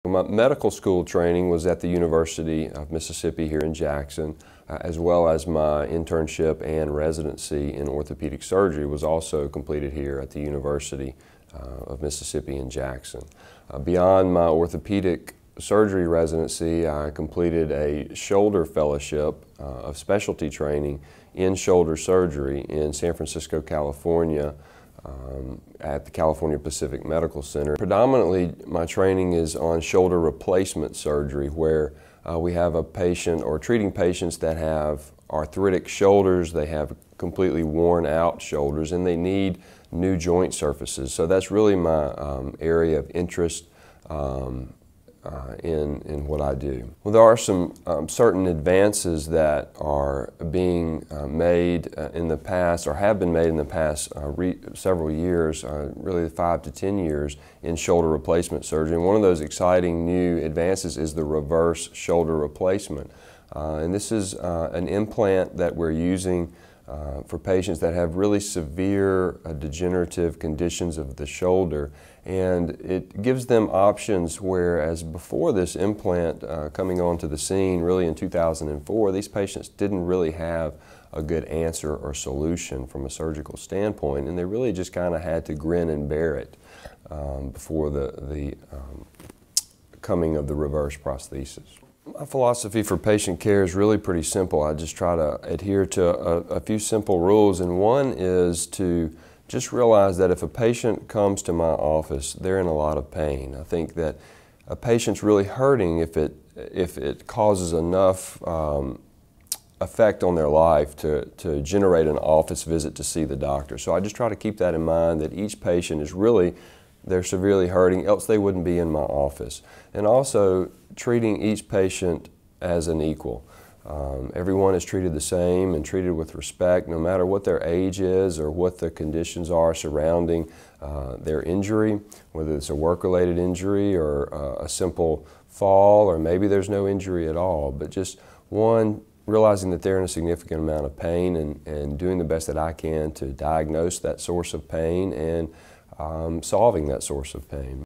My medical school training was at the University of Mississippi here in Jackson, as well as my internship and residency in orthopedic surgery was also completed here at the University of Mississippi in Jackson. Beyond my orthopedic surgery residency, I completed a shoulder fellowship of specialty training in shoulder surgery in San Francisco, California, at the California Pacific Medical Center. Predominantly, my training is on shoulder replacement surgery, where we have a patient or treating patients that have arthritic shoulders, they have completely worn out shoulders, and they need new joint surfaces. So that's really my area of interest in what I do. Well, there are some certain advances that are being made in the past, or have been made in the past several years, really 5 to 10 years, in shoulder replacement surgery. And one of those exciting new advances is the reverse shoulder replacement. And this is an implant that we're using for patients that have really severe degenerative conditions of the shoulder, and it gives them options, whereas before this implant coming onto the scene really in 2004, these patients didn't really have a good answer or solution from a surgical standpoint, and they really just kind of had to grin and bear it before the coming of the reverse prosthesis. My philosophy for patient care is really pretty simple. I just try to adhere to a few simple rules, and one is to just realize that if a patient comes to my office, they're in a lot of pain. I think that a patient's really hurting if it causes enough effect on their life to generate an office visit to see the doctor. So I just try to keep that in mind, that each patient is really, they're severely hurting, else they wouldn't be in my office. And also treating each patient as an equal. Everyone is treated the same and treated with respect, no matter what their age is or what the conditions are surrounding their injury, whether it's a work-related injury or a simple fall, or maybe there's no injury at all. But just one, realizing that they're in a significant amount of pain, and doing the best that I can to diagnose that source of pain and solving that source of pain.